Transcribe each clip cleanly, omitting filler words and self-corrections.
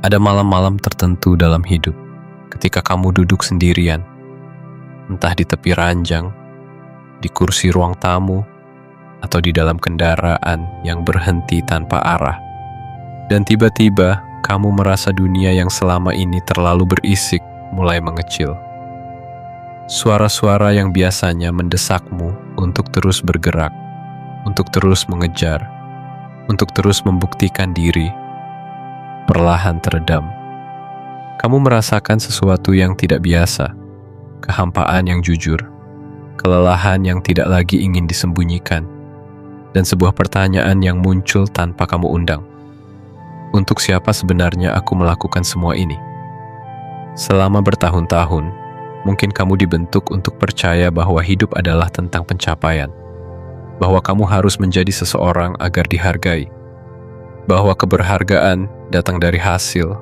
Ada malam-malam tertentu dalam hidup, ketika kamu duduk sendirian, entah di tepi ranjang, di kursi ruang tamu, atau di dalam kendaraan yang berhenti tanpa arah. Dan tiba-tiba, kamu merasa dunia yang selama ini terlalu berisik mulai mengecil. Suara-suara yang biasanya mendesakmu untuk terus bergerak, untuk terus mengejar, untuk terus membuktikan diri, perlahan teredam. Kamu merasakan sesuatu yang tidak biasa, kehampaan yang jujur, kelelahan yang tidak lagi ingin disembunyikan, dan sebuah pertanyaan yang muncul tanpa kamu undang. Untuk siapa sebenarnya aku melakukan semua ini? Selama bertahun-tahun, mungkin kamu dibentuk untuk percaya bahwa hidup adalah tentang pencapaian, bahwa kamu harus menjadi seseorang agar dihargai, bahwa keberhargaan datang dari hasil,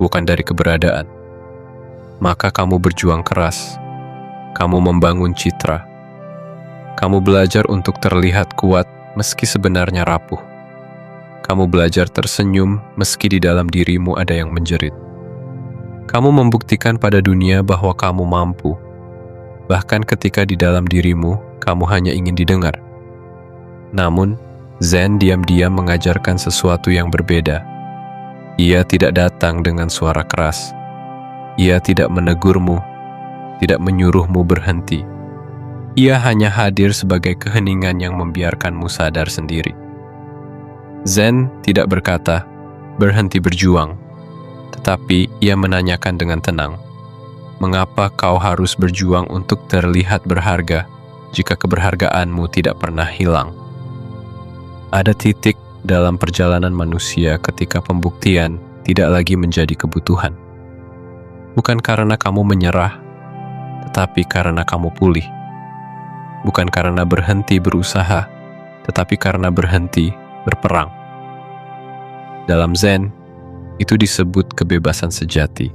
bukan dari keberadaan. Maka kamu berjuang keras, kamu membangun citra, kamu belajar untuk terlihat kuat meski sebenarnya rapuh. Kamu belajar tersenyum meski di dalam dirimu ada yang menjerit. Kamu membuktikan pada dunia bahwa kamu mampu, bahkan ketika di dalam dirimu kamu hanya ingin didengar. Namun, Zen diam-diam mengajarkan sesuatu yang berbeda. Ia tidak datang dengan suara keras. Ia tidak menegurmu, tidak menyuruhmu berhenti. Ia hanya hadir sebagai keheningan yang membiarkanmu sadar sendiri. Zen tidak berkata, "Berhenti berjuang," tetapi ia menanyakan dengan tenang, "Mengapa kau harus berjuang untuk terlihat berharga jika keberhargaanmu tidak pernah hilang?" Ada titik dalam perjalanan manusia ketika pembuktian tidak lagi menjadi kebutuhan. Bukan karena kamu menyerah, tetapi karena kamu pulih. Bukan karena berhenti berusaha, tetapi karena berhenti berperang. Dalam Zen, itu disebut kebebasan sejati,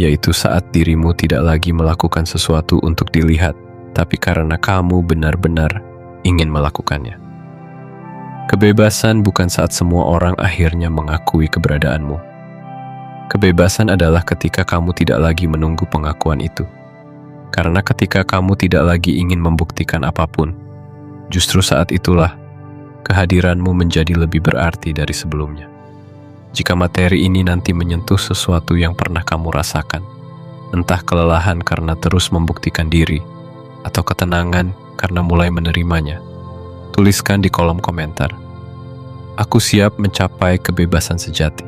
yaitu saat dirimu tidak lagi melakukan sesuatu untuk dilihat, tapi karena kamu benar-benar ingin melakukannya. Kebebasan bukan saat semua orang akhirnya mengakui keberadaanmu. Kebebasan adalah ketika kamu tidak lagi menunggu pengakuan itu. Karena ketika kamu tidak lagi ingin membuktikan apapun, justru saat itulah kehadiranmu menjadi lebih berarti dari sebelumnya. Jika materi ini nanti menyentuh sesuatu yang pernah kamu rasakan, entah kelelahan karena terus membuktikan diri, atau ketenangan karena mulai menerimanya, tuliskan di kolom komentar, "Aku siap mencapai kebebasan sejati."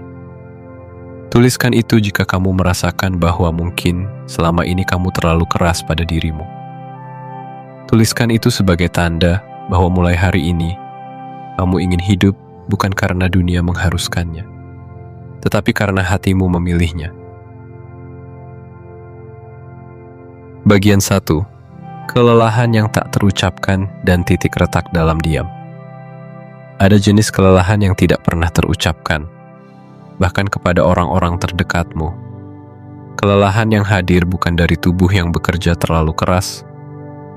Tuliskan itu jika kamu merasakan bahwa mungkin selama ini kamu terlalu keras pada dirimu. Tuliskan itu sebagai tanda bahwa mulai hari ini, kamu ingin hidup bukan karena dunia mengharuskannya, tetapi karena hatimu memilihnya. Bagian 1. Kelelahan yang tak terucapkan dan titik retak dalam diam. Ada jenis kelelahan yang tidak pernah terucapkan, bahkan kepada orang-orang terdekatmu. Kelelahan yang hadir bukan dari tubuh yang bekerja terlalu keras,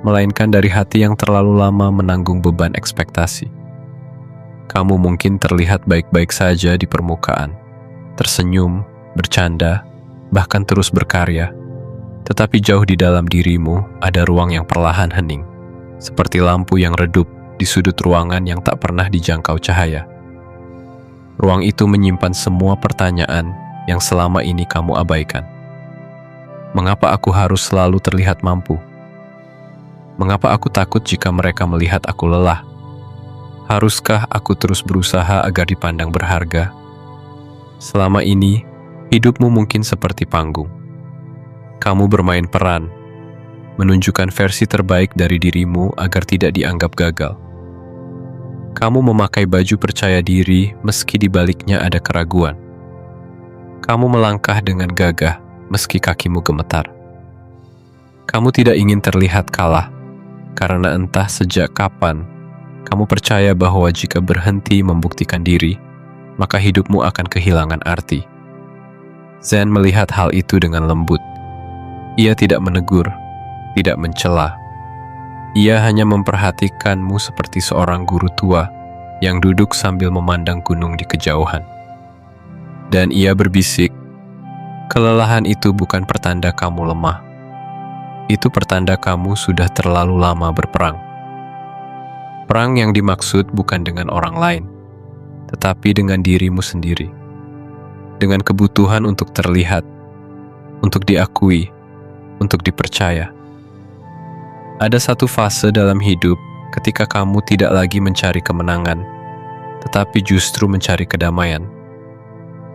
melainkan dari hati yang terlalu lama menanggung beban ekspektasi. Kamu mungkin terlihat baik-baik saja di permukaan, tersenyum, bercanda, bahkan terus berkarya. Tetapi jauh di dalam dirimu ada ruang yang perlahan hening, seperti lampu yang redup di sudut ruangan yang tak pernah dijangkau cahaya. Ruang itu menyimpan semua pertanyaan yang selama ini kamu abaikan. Mengapa aku harus selalu terlihat mampu? Mengapa aku takut jika mereka melihat aku lelah? Haruskah aku terus berusaha agar dipandang berharga? Selama ini, hidupmu mungkin seperti panggung. Kamu bermain peran, menunjukkan versi terbaik dari dirimu agar tidak dianggap gagal. Kamu memakai baju percaya diri meski di baliknya ada keraguan. Kamu melangkah dengan gagah meski kakimu gemetar. Kamu tidak ingin terlihat kalah, karena entah sejak kapan, kamu percaya bahwa jika berhenti membuktikan diri, maka hidupmu akan kehilangan arti. Zen melihat hal itu dengan lembut. Ia tidak menegur, tidak mencela. Ia hanya memperhatikanmu seperti seorang guru tua yang duduk sambil memandang gunung di kejauhan. Dan ia berbisik, kelelahan itu bukan pertanda kamu lemah. Itu pertanda kamu sudah terlalu lama berperang. Perang yang dimaksud bukan dengan orang lain, tetapi dengan dirimu sendiri. Dengan kebutuhan untuk terlihat, untuk diakui, untuk dipercaya. Ada satu fase dalam hidup ketika kamu tidak lagi mencari kemenangan, tetapi justru mencari kedamaian.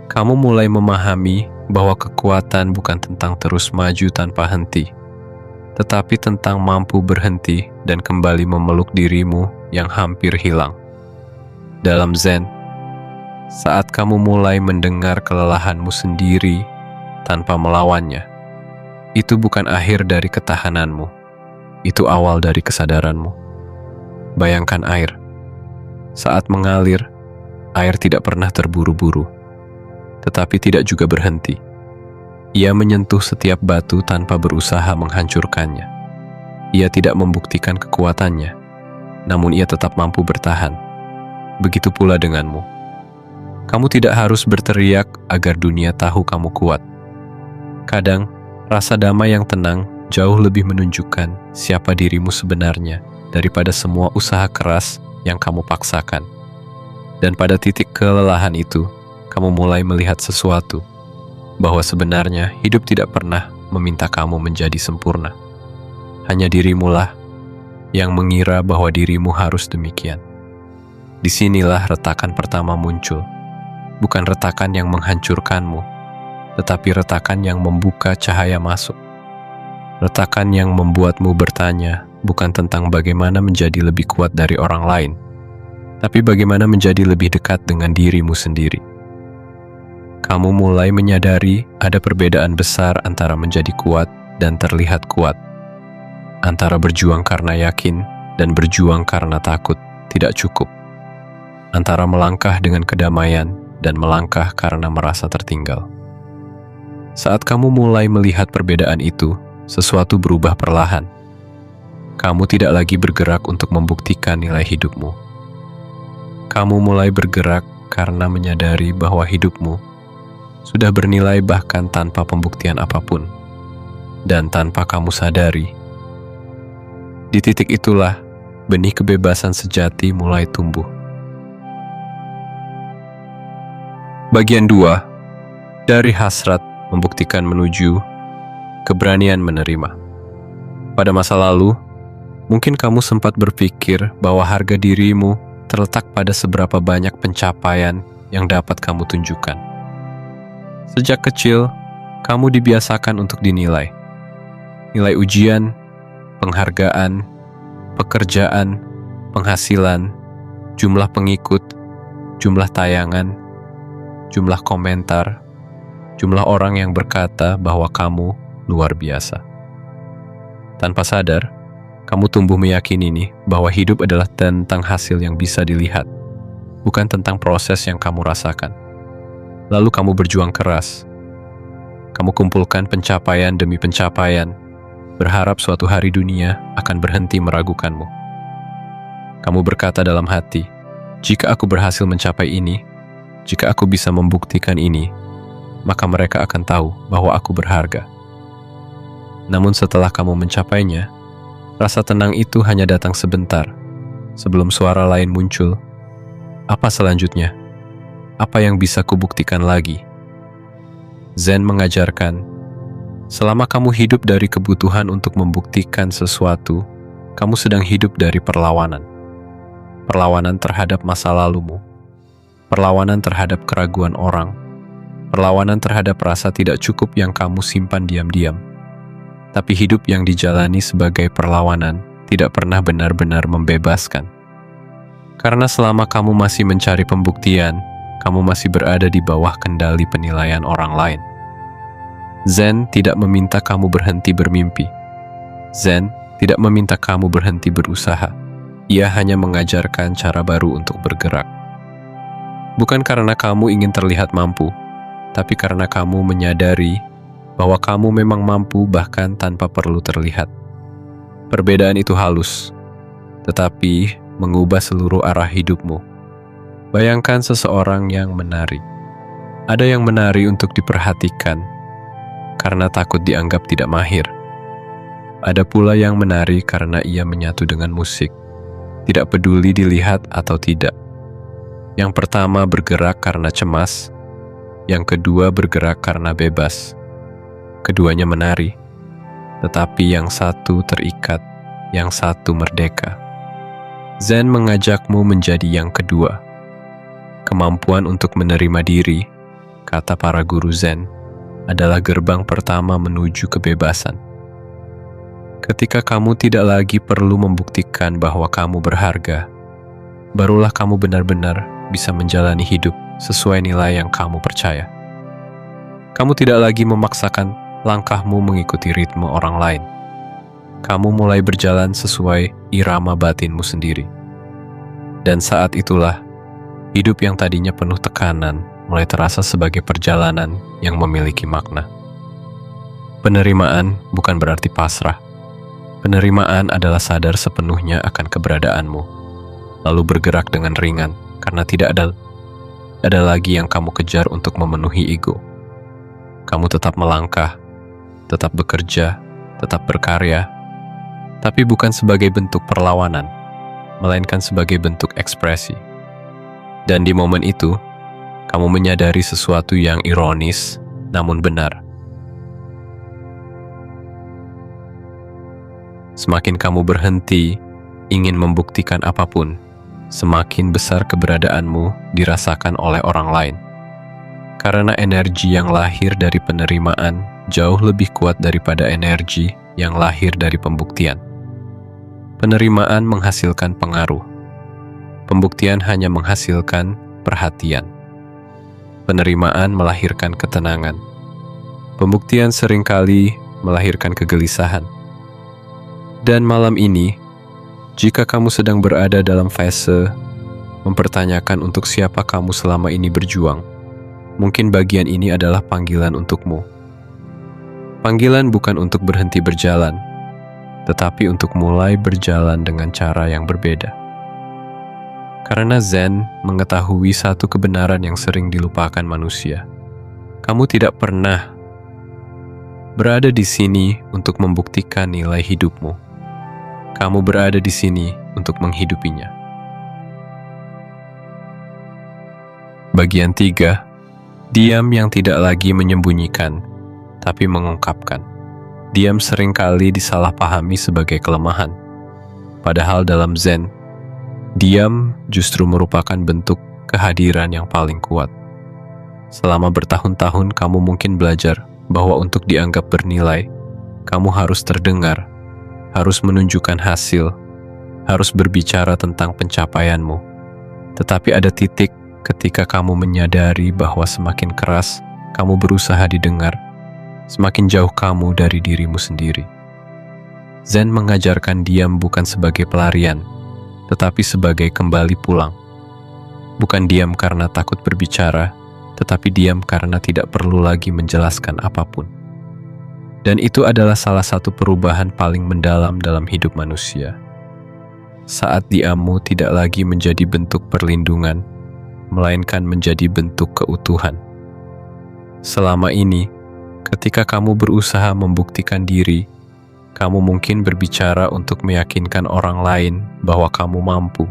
Kamu mulai memahami bahwa kekuatan bukan tentang terus maju tanpa henti, tetapi tentang mampu berhenti dan kembali memeluk dirimu yang hampir hilang. Dalam Zen, saat kamu mulai mendengar kelelahanmu sendiri tanpa melawannya, itu bukan akhir dari ketahananmu, itu awal dari kesadaranmu. Bayangkan air. Saat mengalir, air tidak pernah terburu-buru, tetapi tidak juga berhenti. Ia menyentuh setiap batu tanpa berusaha menghancurkannya. Ia tidak membuktikan kekuatannya, namun ia tetap mampu bertahan. Begitu pula denganmu. Kamu tidak harus berteriak agar dunia tahu kamu kuat. Kadang, rasa damai yang tenang jauh lebih menunjukkan siapa dirimu sebenarnya daripada semua usaha keras yang kamu paksakan. Dan pada titik kelelahan itu, kamu mulai melihat sesuatu, bahwa sebenarnya hidup tidak pernah meminta kamu menjadi sempurna. Hanya dirimulah yang mengira bahwa dirimu harus demikian. Disinilah retakan pertama muncul, bukan retakan yang menghancurkanmu, tetapi retakan yang membuka cahaya masuk. Retakan yang membuatmu bertanya bukan tentang bagaimana menjadi lebih kuat dari orang lain, tapi bagaimana menjadi lebih dekat dengan dirimu sendiri. Kamu mulai menyadari ada perbedaan besar antara menjadi kuat dan terlihat kuat, antara berjuang karena yakin dan berjuang karena takut tidak cukup, antara melangkah dengan kedamaian dan melangkah karena merasa tertinggal. Saat kamu mulai melihat perbedaan itu, sesuatu berubah perlahan. Kamu tidak lagi bergerak untuk membuktikan nilai hidupmu. Kamu mulai bergerak karena menyadari bahwa hidupmu sudah bernilai bahkan tanpa pembuktian apapun. Dan tanpa kamu sadari, di titik itulah benih kebebasan sejati mulai tumbuh. Bagian 2. Dari hasrat membuktikan menuju keberanian menerima. Pada masa lalu, mungkin kamu sempat berpikir bahwa harga dirimu terletak pada seberapa banyak pencapaian yang dapat kamu tunjukkan. Sejak kecil, kamu dibiasakan untuk dinilai. Nilai ujian, penghargaan, pekerjaan, penghasilan, jumlah pengikut, jumlah tayangan, jumlah komentar, jumlah orang yang berkata bahwa kamu luar biasa. Tanpa sadar, kamu tumbuh meyakini nih bahwa hidup adalah tentang hasil yang bisa dilihat, bukan tentang proses yang kamu rasakan. Lalu kamu berjuang keras. Kamu kumpulkan pencapaian demi pencapaian, berharap suatu hari dunia akan berhenti meragukanmu. Kamu berkata dalam hati, jika aku berhasil mencapai ini, jika aku bisa membuktikan ini, maka mereka akan tahu bahwa aku berharga. Namun setelah kamu mencapainya, rasa tenang itu hanya datang sebentar, sebelum suara lain muncul. Apa selanjutnya? Apa yang bisa kubuktikan lagi? Zen mengajarkan, selama kamu hidup dari kebutuhan untuk membuktikan sesuatu, kamu sedang hidup dari perlawanan. Perlawanan terhadap masa lalumu, perlawanan terhadap keraguan orang, perlawanan terhadap rasa tidak cukup yang kamu simpan diam-diam. Tapi hidup yang dijalani sebagai perlawanan tidak pernah benar-benar membebaskan. Karena selama kamu masih mencari pembuktian, kamu masih berada di bawah kendali penilaian orang lain. Zen tidak meminta kamu berhenti bermimpi. Zen tidak meminta kamu berhenti berusaha. Ia hanya mengajarkan cara baru untuk bergerak. Bukan karena kamu ingin terlihat mampu, tapi karena kamu menyadari bahwa kamu memang mampu bahkan tanpa perlu terlihat. Perbedaan itu halus, tetapi mengubah seluruh arah hidupmu. Bayangkan seseorang yang menari. Ada yang menari untuk diperhatikan karena takut dianggap tidak mahir. Ada pula yang menari karena ia menyatu dengan musik, tidak peduli dilihat atau tidak. Yang pertama bergerak karena cemas, yang kedua bergerak karena bebas. Keduanya menari, tetapi yang satu terikat, yang satu merdeka. Zen mengajakmu menjadi yang kedua. Kemampuan untuk menerima diri, kata para guru Zen, adalah gerbang pertama menuju kebebasan. Ketika kamu tidak lagi perlu membuktikan bahwa kamu berharga, barulah kamu benar-benar bisa menjalani hidup sesuai nilai yang kamu percaya. Kamu tidak lagi memaksakan langkahmu mengikuti ritme orang lain. Kamu mulai berjalan sesuai irama batinmu sendiri. Dan saat itulah, hidup yang tadinya penuh tekanan mulai terasa sebagai perjalanan yang memiliki makna. Penerimaan bukan berarti pasrah. Penerimaan adalah sadar sepenuhnya akan keberadaanmu, lalu bergerak dengan ringan karena tidak ada lagi yang kamu kejar untuk memenuhi ego. Kamu tetap melangkah, tetap bekerja, tetap berkarya, tapi bukan sebagai bentuk perlawanan, melainkan sebagai bentuk ekspresi. Dan di momen itu, kamu menyadari sesuatu yang ironis namun benar. Semakin kamu berhenti ingin membuktikan apapun, semakin besar keberadaanmu dirasakan oleh orang lain. Karena energi yang lahir dari penerimaan jauh lebih kuat daripada energi yang lahir dari pembuktian. Penerimaan menghasilkan pengaruh. Pembuktian hanya menghasilkan perhatian. Penerimaan melahirkan ketenangan. Pembuktian seringkali melahirkan kegelisahan. Dan malam ini, jika kamu sedang berada dalam fase mempertanyakan untuk siapa kamu selama ini berjuang, mungkin bagian ini adalah panggilan untukmu. Panggilan bukan untuk berhenti berjalan, tetapi untuk mulai berjalan dengan cara yang berbeda. Karena Zen mengetahui satu kebenaran yang sering dilupakan manusia. Kamu tidak pernah berada di sini untuk membuktikan nilai hidupmu. Kamu berada di sini untuk menghidupinya. Bagian 3. Diam yang tidak lagi menyembunyikan, tapi mengungkapkan. Diam seringkali disalahpahami sebagai kelemahan. Padahal dalam Zen, diam justru merupakan bentuk kehadiran yang paling kuat. Selama bertahun-tahun kamu mungkin belajar bahwa untuk dianggap bernilai, kamu harus terdengar, harus menunjukkan hasil, harus berbicara tentang pencapaianmu. Tetapi ada titik ketika kamu menyadari bahwa semakin keras kamu berusaha didengar, semakin jauh kamu dari dirimu sendiri. Zen mengajarkan diam bukan sebagai pelarian, tetapi sebagai kembali pulang. Bukan diam karena takut berbicara, tetapi diam karena tidak perlu lagi menjelaskan apapun. Dan itu adalah salah satu perubahan paling mendalam dalam hidup manusia. Saat diammu tidak lagi menjadi bentuk perlindungan, melainkan menjadi bentuk keutuhan. Selama ini, ketika kamu berusaha membuktikan diri, kamu mungkin berbicara untuk meyakinkan orang lain bahwa kamu mampu.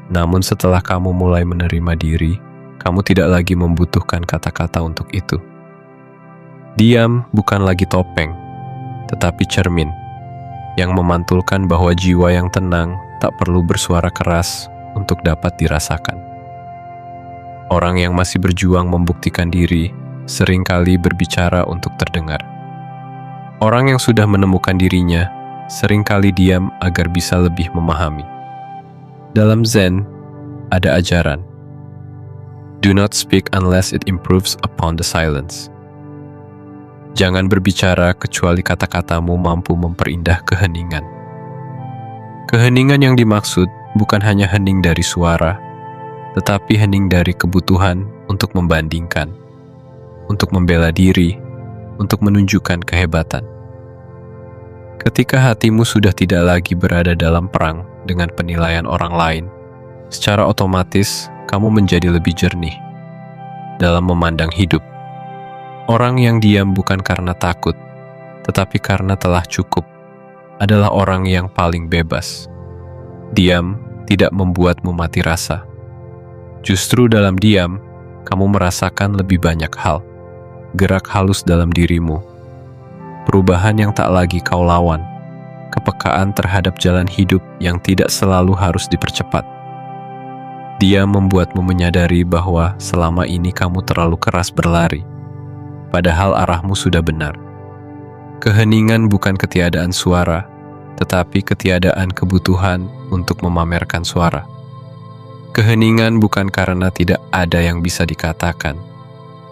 Namun setelah kamu mulai menerima diri, kamu tidak lagi membutuhkan kata-kata untuk itu. Diam bukan lagi topeng, tetapi cermin yang memantulkan bahwa jiwa yang tenang tak perlu bersuara keras untuk dapat dirasakan. Orang yang masih berjuang membuktikan diri seringkali berbicara untuk terdengar. Orang yang sudah menemukan dirinya seringkali diam agar bisa lebih memahami. Dalam Zen, ada ajaran, "Do not speak unless it improves upon the silence." Jangan berbicara kecuali kata-katamu mampu memperindah keheningan. Keheningan yang dimaksud bukan hanya hening dari suara, tetapi hening dari kebutuhan untuk membandingkan, untuk membela diri, untuk menunjukkan kehebatan. Ketika hatimu sudah tidak lagi berada dalam perang dengan penilaian orang lain, secara otomatis kamu menjadi lebih jernih. dalam memandang hidup. Orang yang diam bukan karena takut, tetapi karena telah cukup, adalah orang yang paling bebas. Diam tidak membuatmu mati rasa. Justru dalam diam, kamu merasakan lebih banyak hal. Gerak halus dalam dirimu, perubahan yang tak lagi kau lawan, kepekaan terhadap jalan hidup yang tidak selalu harus dipercepat. Dia membuatmu menyadari bahwa selama ini kamu terlalu keras berlari, padahal arahmu sudah benar. Keheningan bukan ketiadaan suara, tetapi ketiadaan kebutuhan untuk memamerkan suara. Keheningan bukan karena tidak ada yang bisa dikatakan,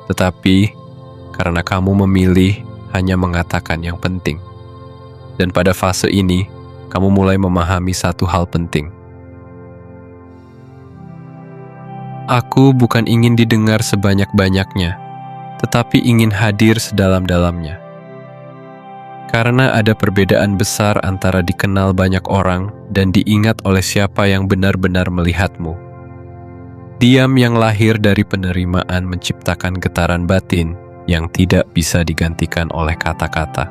tetapi karena kamu memilih hanya mengatakan yang penting. Dan pada fase ini, kamu mulai memahami satu hal penting. Aku bukan ingin didengar sebanyak-banyaknya, tetapi ingin hadir sedalam-dalamnya. Karena ada perbedaan besar antara dikenal banyak orang dan diingat oleh siapa yang benar-benar melihatmu. Diam yang lahir dari penerimaan menciptakan getaran batin yang tidak bisa digantikan oleh kata-kata.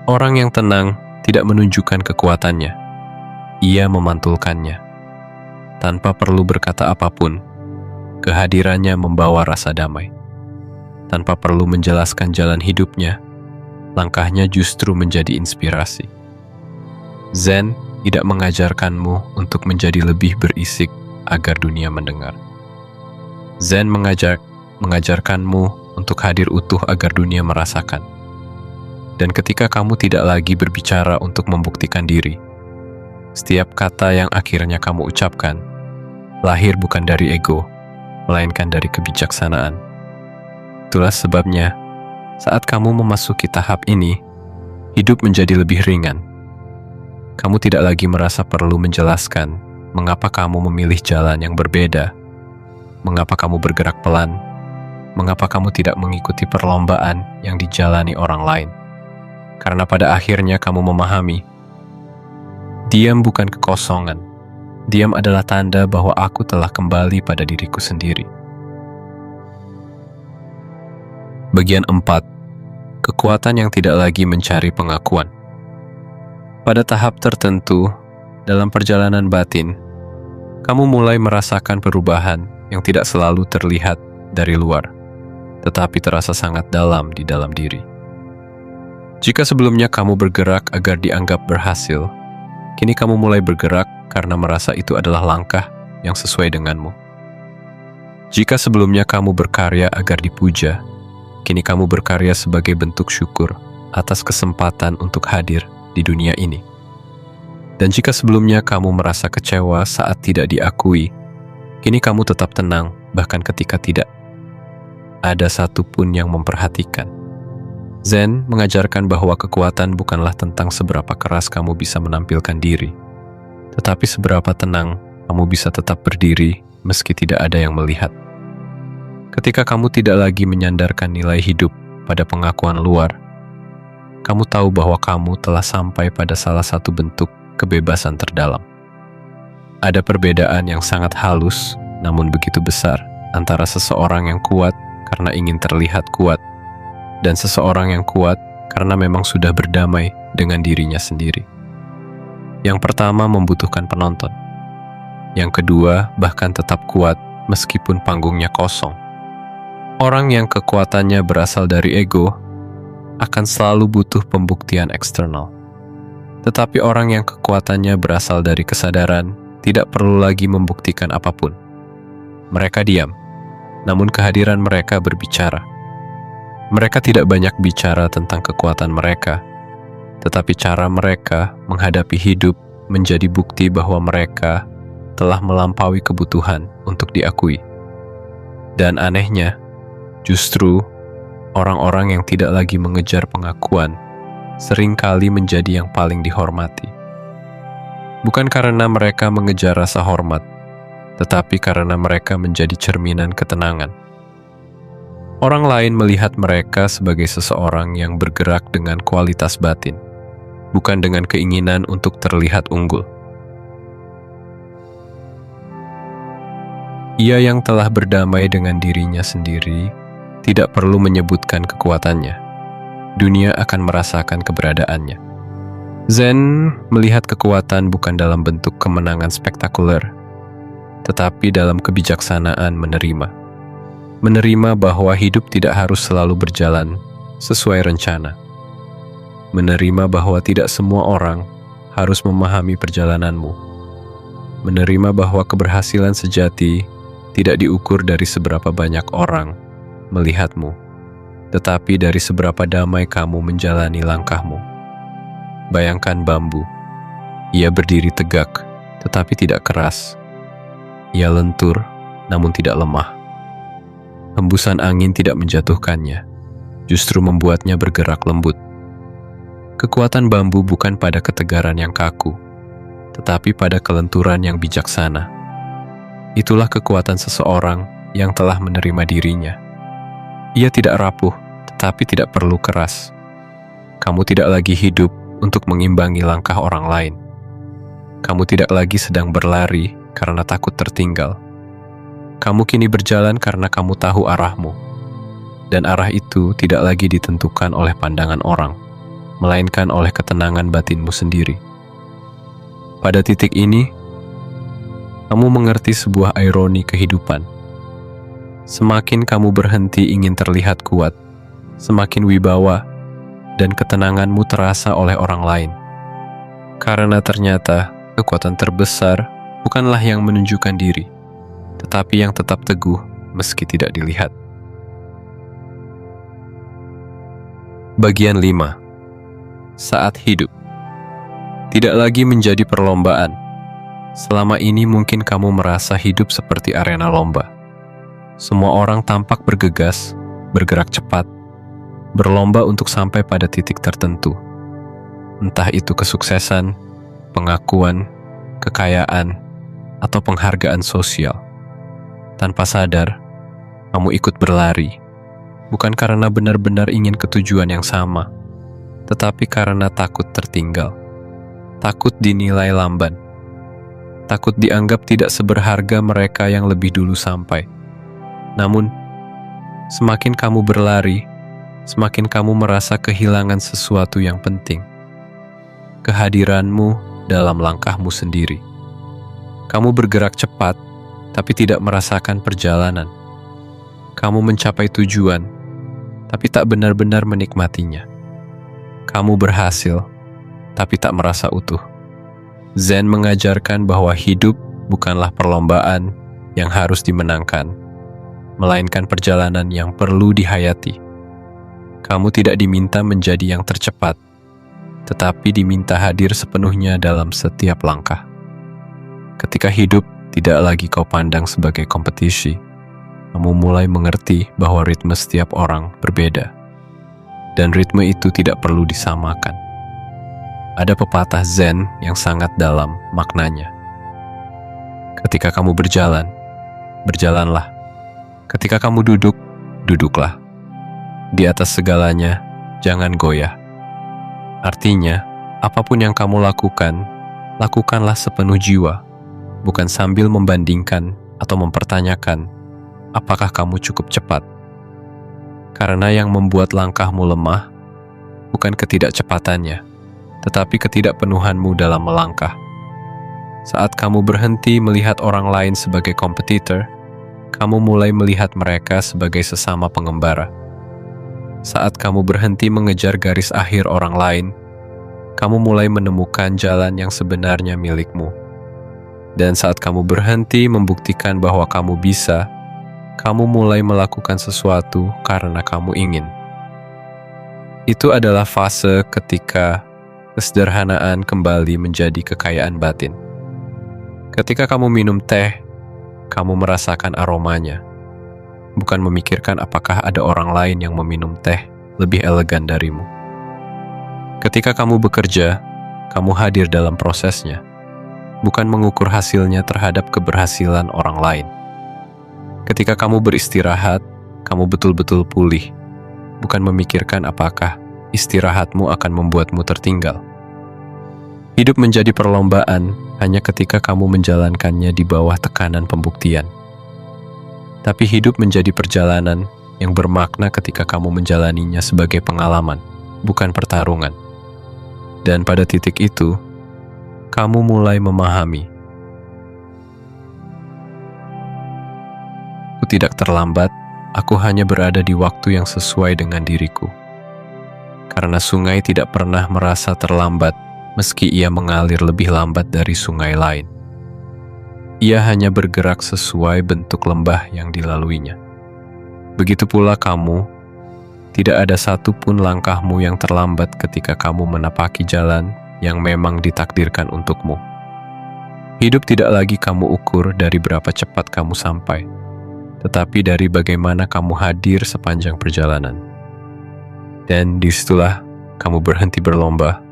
Orang yang tenang tidak menunjukkan kekuatannya. Ia memantulkannya. Tanpa perlu berkata apapun, kehadirannya membawa rasa damai. Tanpa perlu menjelaskan jalan hidupnya, langkahnya justru menjadi inspirasi. Zen tidak mengajarkanmu untuk menjadi lebih berisik agar dunia mendengar. Zen mengajarkanmu untuk hadir utuh agar dunia merasakan. Dan ketika kamu tidak lagi berbicara untuk membuktikan diri, setiap kata yang akhirnya kamu ucapkan lahir bukan dari ego, melainkan dari kebijaksanaan. Itulah sebabnya, saat kamu memasuki tahap ini, hidup menjadi lebih ringan. Kamu tidak lagi merasa perlu menjelaskan mengapa kamu memilih jalan yang berbeda, mengapa kamu bergerak pelan, mengapa kamu tidak mengikuti perlombaan yang dijalani orang lain. Karena pada akhirnya kamu memahami, diam bukan kekosongan. Diam adalah tanda bahwa aku telah kembali pada diriku sendiri. Bagian 4. Kekuatan yang tidak lagi mencari pengakuan. Pada tahap tertentu, dalam perjalanan batin, kamu mulai merasakan perubahan yang tidak selalu terlihat dari luar, tetapi terasa sangat dalam di dalam diri. Jika sebelumnya kamu bergerak agar dianggap berhasil, kini kamu mulai bergerak karena merasa itu adalah langkah yang sesuai denganmu. Jika sebelumnya kamu berkarya agar dipuja, kini kamu berkarya sebagai bentuk syukur atas kesempatan untuk hadir di dunia ini. Dan jika sebelumnya kamu merasa kecewa saat tidak diakui, kini kamu tetap tenang bahkan ketika tidak ada satupun yang memperhatikan. Zen mengajarkan bahwa kekuatan bukanlah tentang seberapa keras kamu bisa menampilkan diri, tetapi seberapa tenang kamu bisa tetap berdiri meski tidak ada yang melihat. Ketika kamu tidak lagi menyandarkan nilai hidup pada pengakuan luar, kamu tahu bahwa kamu telah sampai pada salah satu bentuk kebebasan terdalam. Ada perbedaan yang sangat halus namun begitu besar antara seseorang yang kuat karena ingin terlihat kuat dan seseorang yang kuat karena memang sudah berdamai dengan dirinya sendiri. Yang pertama membutuhkan penonton. Yang kedua bahkan tetap kuat meskipun panggungnya kosong. Orang yang kekuatannya berasal dari ego akan selalu butuh pembuktian eksternal. Tetapi orang yang kekuatannya berasal dari kesadaran tidak perlu lagi membuktikan apapun. Mereka diam, namun kehadiran mereka berbicara. Mereka tidak banyak bicara tentang kekuatan mereka, tetapi cara mereka menghadapi hidup menjadi bukti bahwa mereka telah melampaui kebutuhan untuk diakui. Dan anehnya, justru orang-orang yang tidak lagi mengejar pengakuan seringkali menjadi yang paling dihormati. Bukan karena mereka mengejar rasa hormat, tetapi karena mereka menjadi cerminan ketenangan. Orang lain melihat mereka sebagai seseorang yang bergerak dengan kualitas batin, bukan dengan keinginan untuk terlihat unggul. Ia yang telah berdamai dengan dirinya sendiri tidak perlu menyebutkan kekuatannya. Dunia akan merasakan keberadaannya. Zen melihat kekuatan bukan dalam bentuk kemenangan spektakuler, tetapi dalam kebijaksanaan menerima. Menerima bahwa hidup tidak harus selalu berjalan sesuai rencana. Menerima bahwa tidak semua orang harus memahami perjalananmu. Menerima bahwa keberhasilan sejati tidak diukur dari seberapa banyak orang melihatmu, tetapi dari seberapa damai kamu menjalani langkahmu. Bayangkan bambu. Ia berdiri tegak, tetapi tidak keras. Ia lentur, namun tidak lemah. Hembusan angin tidak menjatuhkannya, justru membuatnya bergerak lembut. Kekuatan bambu bukan pada ketegaran yang kaku, tetapi pada kelenturan yang bijaksana. Itulah kekuatan seseorang yang telah menerima dirinya. Ia tidak rapuh, tetapi tidak perlu keras. Kamu tidak lagi hidup untuk mengimbangi langkah orang lain. Kamu tidak lagi sedang berlari karena takut tertinggal. Kamu kini berjalan karena kamu tahu arahmu. Dan arah itu tidak lagi ditentukan oleh pandangan orang, melainkan oleh ketenangan batinmu sendiri. Pada titik ini, kamu mengerti sebuah ironi kehidupan. Semakin kamu berhenti ingin terlihat kuat, semakin wibawa dan ketenanganmu terasa oleh orang lain. Karena ternyata kekuatan terbesar bukanlah yang menunjukkan diri, tetapi yang tetap teguh meski tidak dilihat. Bagian 5. Saat hidup. Tidak lagi menjadi perlombaan. Selama ini mungkin kamu merasa hidup seperti arena lomba. Semua orang tampak bergegas, bergerak cepat, berlomba untuk sampai pada titik tertentu. Entah itu kesuksesan, pengakuan, kekayaan, atau penghargaan sosial. Tanpa sadar, kamu ikut berlari, bukan karena benar-benar ingin ketujuan yang sama, tetapi karena takut tertinggal, takut dinilai lamban, takut dianggap tidak seberharga mereka yang lebih dulu sampai. Namun, semakin kamu berlari, semakin kamu merasa kehilangan sesuatu yang penting. Kehadiranmu dalam langkahmu sendiri. Kamu bergerak cepat, tapi tidak merasakan perjalanan. Kamu mencapai tujuan, tapi tak benar-benar menikmatinya. Kamu berhasil, tapi tak merasa utuh. Zen mengajarkan bahwa hidup bukanlah perlombaan yang harus dimenangkan, melainkan perjalanan yang perlu dihayati. Kamu tidak diminta menjadi yang tercepat, tetapi diminta hadir sepenuhnya dalam setiap langkah. Ketika hidup tidak lagi kau pandang sebagai kompetisi, kamu mulai mengerti bahwa ritme setiap orang berbeda, dan ritme itu tidak perlu disamakan. Ada pepatah Zen yang sangat dalam maknanya. Ketika kamu berjalan, berjalanlah. Ketika kamu duduk, duduklah. Di atas segalanya, jangan goyah. Artinya, apapun yang kamu lakukan, lakukanlah sepenuh jiwa, bukan sambil membandingkan atau mempertanyakan apakah kamu cukup cepat. Karena yang membuat langkahmu lemah bukan ketidakcepatannya, tetapi ketidakpenuhanmu dalam melangkah. Saat kamu berhenti melihat orang lain sebagai kompetitor, kamu mulai melihat mereka sebagai sesama pengembara. Saat kamu berhenti mengejar garis akhir orang lain, kamu mulai menemukan jalan yang sebenarnya milikmu. Dan saat kamu berhenti membuktikan bahwa kamu bisa, kamu mulai melakukan sesuatu karena kamu ingin. Itu adalah fase ketika kesederhanaan kembali menjadi kekayaan batin. Ketika kamu minum teh, kamu merasakan aromanya, bukan memikirkan apakah ada orang lain yang meminum teh lebih elegan darimu. Ketika kamu bekerja, kamu hadir dalam prosesnya, bukan mengukur hasilnya terhadap keberhasilan orang lain. Ketika kamu beristirahat, kamu betul-betul pulih, bukan memikirkan apakah istirahatmu akan membuatmu tertinggal. Hidup menjadi perlombaan hanya ketika kamu menjalankannya di bawah tekanan pembuktian. Tapi hidup menjadi perjalanan yang bermakna ketika kamu menjalaninya sebagai pengalaman, bukan pertarungan. Dan pada titik itu, kamu mulai memahami. Aku tidak terlambat, aku hanya berada di waktu yang sesuai dengan diriku. Karena sungai tidak pernah merasa terlambat meski ia mengalir lebih lambat dari sungai lain. Ia hanya bergerak sesuai bentuk lembah yang dilaluinya. Begitu pula kamu, tidak ada satupun langkahmu yang terlambat ketika kamu menapaki jalan yang memang ditakdirkan untukmu. Hidup tidak lagi kamu ukur dari berapa cepat kamu sampai, tetapi dari bagaimana kamu hadir sepanjang perjalanan. Dan disitulah kamu berhenti berlomba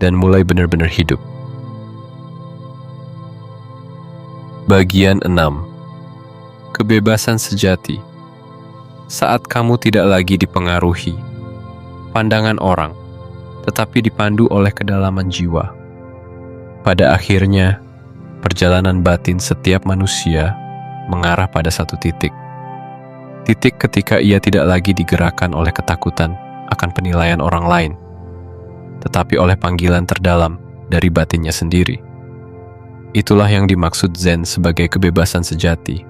dan mulai benar-benar hidup. Bagian 6. Kebebasan sejati. Saat kamu tidak lagi dipengaruhi pandangan orang, tetapi dipandu oleh kedalaman jiwa. Pada akhirnya, perjalanan batin setiap manusia mengarah pada satu titik. Titik ketika ia tidak lagi digerakkan oleh ketakutan akan penilaian orang lain, tetapi oleh panggilan terdalam dari batinnya sendiri. Itulah yang dimaksud Zen sebagai kebebasan sejati.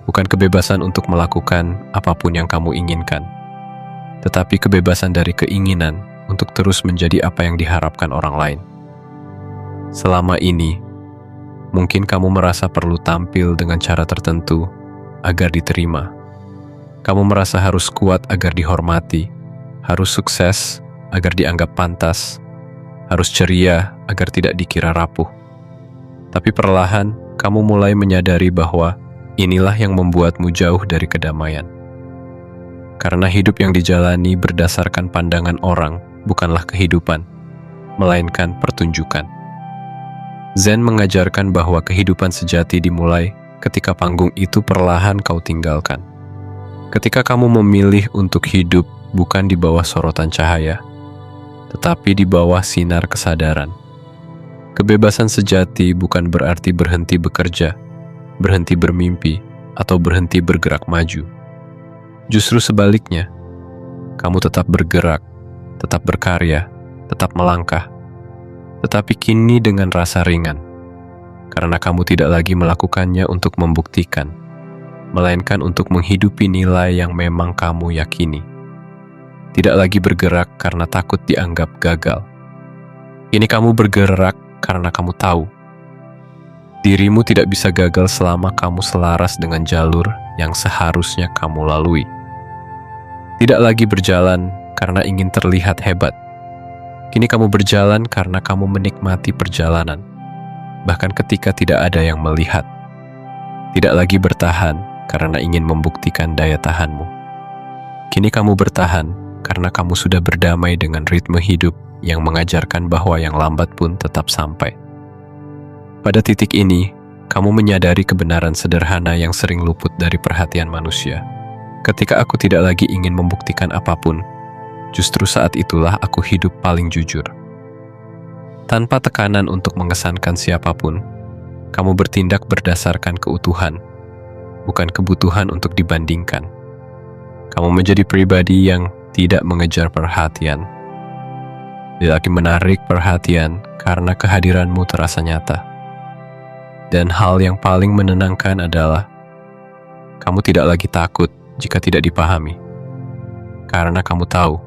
Bukan kebebasan untuk melakukan apapun yang kamu inginkan, tetapi kebebasan dari keinginan untuk terus menjadi apa yang diharapkan orang lain. Selama ini, mungkin kamu merasa perlu tampil dengan cara tertentu agar diterima. Kamu merasa harus kuat agar dihormati, harus sukses agar dianggap pantas, harus ceria agar tidak dikira rapuh. Tapi perlahan, kamu mulai menyadari bahwa inilah yang membuatmu jauh dari kedamaian. Karena hidup yang dijalani berdasarkan pandangan orang bukanlah kehidupan, melainkan pertunjukan. Zen mengajarkan bahwa kehidupan sejati dimulai ketika panggung itu perlahan kau tinggalkan. Ketika kamu memilih untuk hidup bukan di bawah sorotan cahaya, tetapi di bawah sinar kesadaran. Kebebasan sejati bukan berarti berhenti bekerja, berhenti bermimpi, atau berhenti bergerak maju. Justru sebaliknya, kamu tetap bergerak, tetap berkarya, tetap melangkah, tetapi kini dengan rasa ringan, karena kamu tidak lagi melakukannya untuk membuktikan, melainkan untuk menghidupi nilai yang memang kamu yakini. Tidak lagi bergerak karena takut dianggap gagal. Ini kamu bergerak karena kamu tahu dirimu tidak bisa gagal selama kamu selaras dengan jalur yang seharusnya kamu lalui. Tidak lagi berjalan karena ingin terlihat hebat. Kini kamu berjalan karena kamu menikmati perjalanan, bahkan ketika tidak ada yang melihat. Tidak lagi bertahan karena ingin membuktikan daya tahanmu. Kini kamu bertahan karena kamu sudah berdamai dengan ritme hidup yang mengajarkan bahwa yang lambat pun tetap sampai. Pada titik ini, kamu menyadari kebenaran sederhana yang sering luput dari perhatian manusia. Ketika aku tidak lagi ingin membuktikan apapun, justru saat itulah aku hidup paling jujur. Tanpa tekanan untuk mengesankan siapapun, kamu bertindak berdasarkan keutuhan, bukan kebutuhan untuk dibandingkan. Kamu menjadi pribadi yang tidak mengejar perhatian, tidak lagi menarik perhatian karena kehadiranmu terasa nyata. Dan hal yang paling menenangkan adalah kamu tidak lagi takut jika tidak dipahami, karena kamu tahu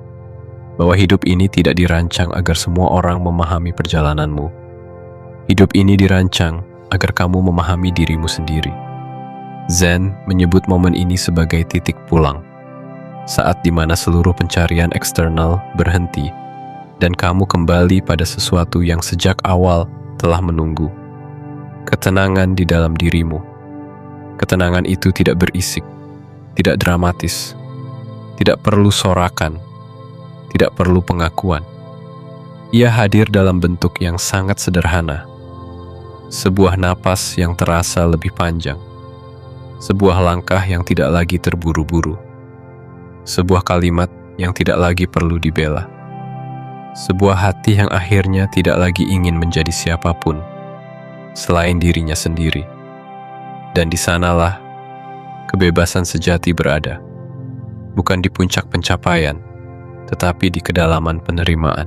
bahwa hidup ini tidak dirancang agar semua orang memahami perjalananmu. Hidup ini dirancang agar kamu memahami dirimu sendiri. Zen menyebut momen ini sebagai titik pulang, saat di mana seluruh pencarian eksternal berhenti dan kamu kembali pada sesuatu yang sejak awal telah menunggu. Ketenangan di dalam dirimu. Ketenangan itu tidak berisik, tidak dramatis, tidak perlu sorakan, tidak perlu pengakuan. Ia hadir dalam bentuk yang sangat sederhana. Sebuah napas yang terasa lebih panjang. Sebuah langkah yang tidak lagi terburu-buru. Sebuah kalimat yang tidak lagi perlu dibela. Sebuah hati yang akhirnya tidak lagi ingin menjadi siapapun selain dirinya sendiri. Dan di sanalah Kebebasan sejati berada, bukan di puncak pencapaian, tetapi di kedalaman penerimaan.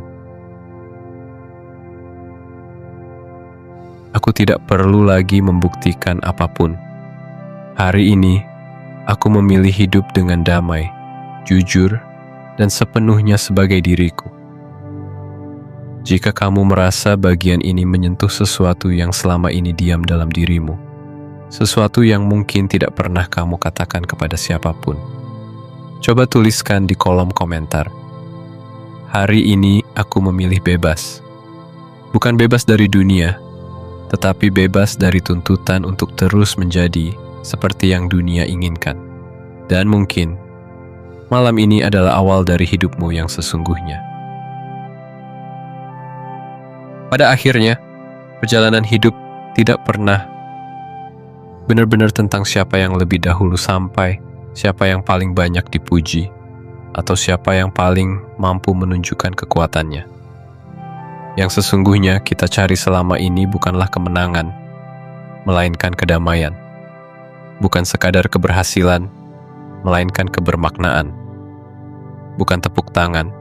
Aku tidak perlu lagi membuktikan apapun. Hari ini, aku memilih hidup dengan damai, jujur, dan sepenuhnya sebagai diriku. Jika kamu merasa bagian ini menyentuh sesuatu yang selama ini diam dalam dirimu, sesuatu yang mungkin tidak pernah kamu katakan kepada siapapun, coba tuliskan di kolom komentar. Hari ini aku memilih bebas. Bukan bebas dari dunia, tetapi bebas dari tuntutan untuk terus menjadi seperti yang dunia inginkan. Dan mungkin malam ini adalah awal dari hidupmu yang sesungguhnya. Pada akhirnya, perjalanan hidup tidak pernah benar-benar tentang siapa yang lebih dahulu sampai, siapa yang paling banyak dipuji, atau siapa yang paling mampu menunjukkan kekuatannya. Yang sesungguhnya kita cari selama ini bukanlah kemenangan, melainkan kedamaian. Bukan sekadar keberhasilan, melainkan kebermaknaan. Bukan tepuk tangan,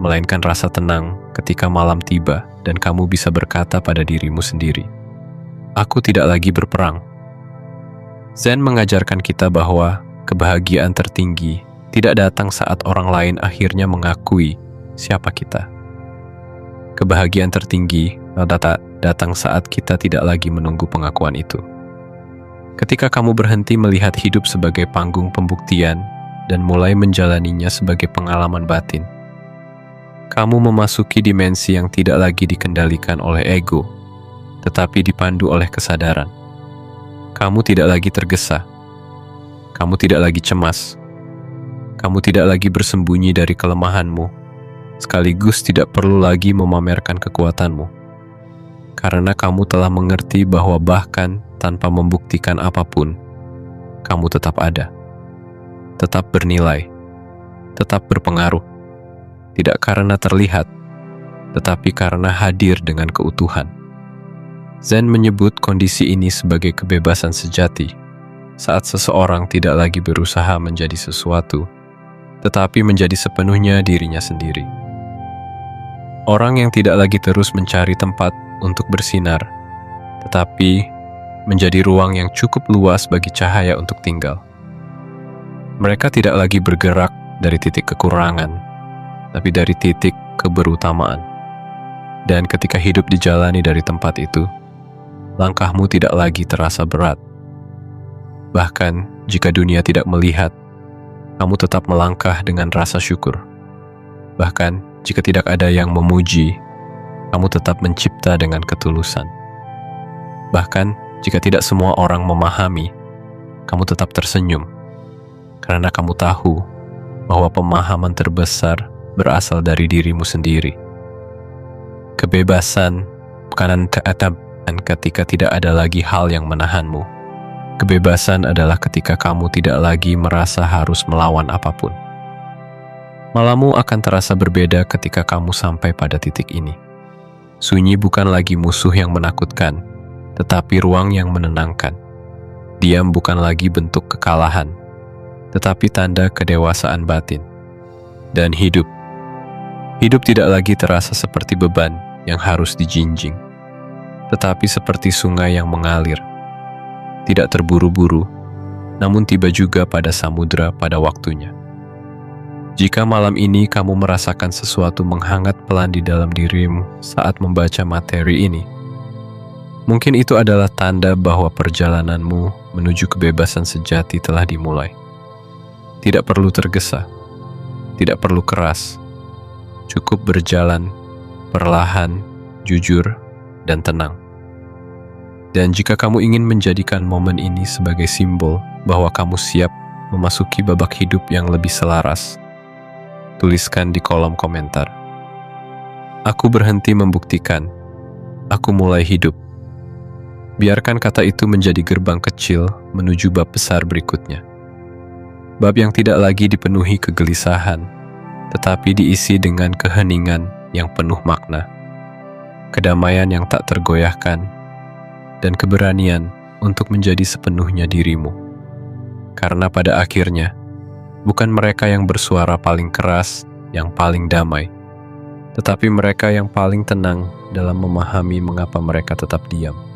melainkan rasa tenang ketika malam tiba dan kamu bisa berkata pada dirimu sendiri, "Aku tidak lagi berperang." Zen mengajarkan kita bahwa kebahagiaan tertinggi tidak datang saat orang lain akhirnya mengakui siapa kita. Kebahagiaan tertinggi datang saat kita tidak lagi menunggu pengakuan itu. Ketika kamu berhenti melihat hidup sebagai panggung pembuktian dan mulai menjalaninya sebagai pengalaman batin, kamu memasuki dimensi yang tidak lagi dikendalikan oleh ego, tetapi dipandu oleh kesadaran. Kamu tidak lagi tergesa. Kamu tidak lagi cemas. Kamu tidak lagi bersembunyi dari kelemahanmu, sekaligus tidak perlu lagi memamerkan kekuatanmu. Karena kamu telah mengerti bahwa bahkan tanpa membuktikan apapun, kamu tetap ada, tetap bernilai, tetap berpengaruh. Tidak karena terlihat, tetapi karena hadir dengan keutuhan. Zen menyebut kondisi ini sebagai kebebasan sejati, saat seseorang tidak lagi berusaha menjadi sesuatu, tetapi menjadi sepenuhnya dirinya sendiri. Orang yang tidak lagi terus mencari tempat untuk bersinar, tetapi menjadi ruang yang cukup luas bagi cahaya untuk tinggal. Mereka tidak lagi bergerak dari titik kekurangan, tapi dari titik keberutamaan. Dan ketika hidup dijalani dari tempat itu, langkahmu tidak lagi terasa berat. Bahkan jika dunia tidak melihat, kamu tetap melangkah dengan rasa syukur. Bahkan jika tidak ada yang memuji, kamu tetap mencipta dengan ketulusan. Bahkan jika tidak semua orang memahami, kamu tetap tersenyum. Karena kamu tahu bahwa pemahaman terbesar berasal dari dirimu sendiri. Kebebasan bukan ketika tidak ada lagi hal yang menahanmu. Kebebasan adalah ketika kamu tidak lagi merasa harus melawan apapun. Malammu akan terasa berbeda ketika kamu sampai pada titik ini. Sunyi bukan lagi musuh yang menakutkan, tetapi ruang yang menenangkan. Diam bukan lagi bentuk kekalahan, tetapi tanda kedewasaan batin. Dan hidup tidak lagi terasa seperti beban yang harus dijinjing, tetapi seperti sungai yang mengalir. Tidak terburu-buru, namun tiba juga pada samudra pada waktunya. Jika malam ini kamu merasakan sesuatu menghangat pelan di dalam dirimu saat membaca materi ini, mungkin itu adalah tanda bahwa perjalananmu menuju kebebasan sejati telah dimulai. Tidak perlu tergesa, tidak perlu keras, cukup berjalan perlahan, jujur, dan tenang. Dan jika kamu ingin menjadikan momen ini sebagai simbol bahwa kamu siap memasuki babak hidup yang lebih selaras, tuliskan di kolom komentar. Aku berhenti membuktikan, aku mulai hidup. Biarkan kata itu menjadi gerbang kecil menuju bab besar berikutnya. Bab yang tidak lagi dipenuhi kegelisahan, tetapi diisi dengan keheningan yang penuh makna, kedamaian yang tak tergoyahkan, dan keberanian untuk menjadi sepenuhnya dirimu. Karena pada akhirnya, bukan mereka yang bersuara paling keras, yang paling damai, tetapi mereka yang paling tenang dalam memahami mengapa mereka tetap diam.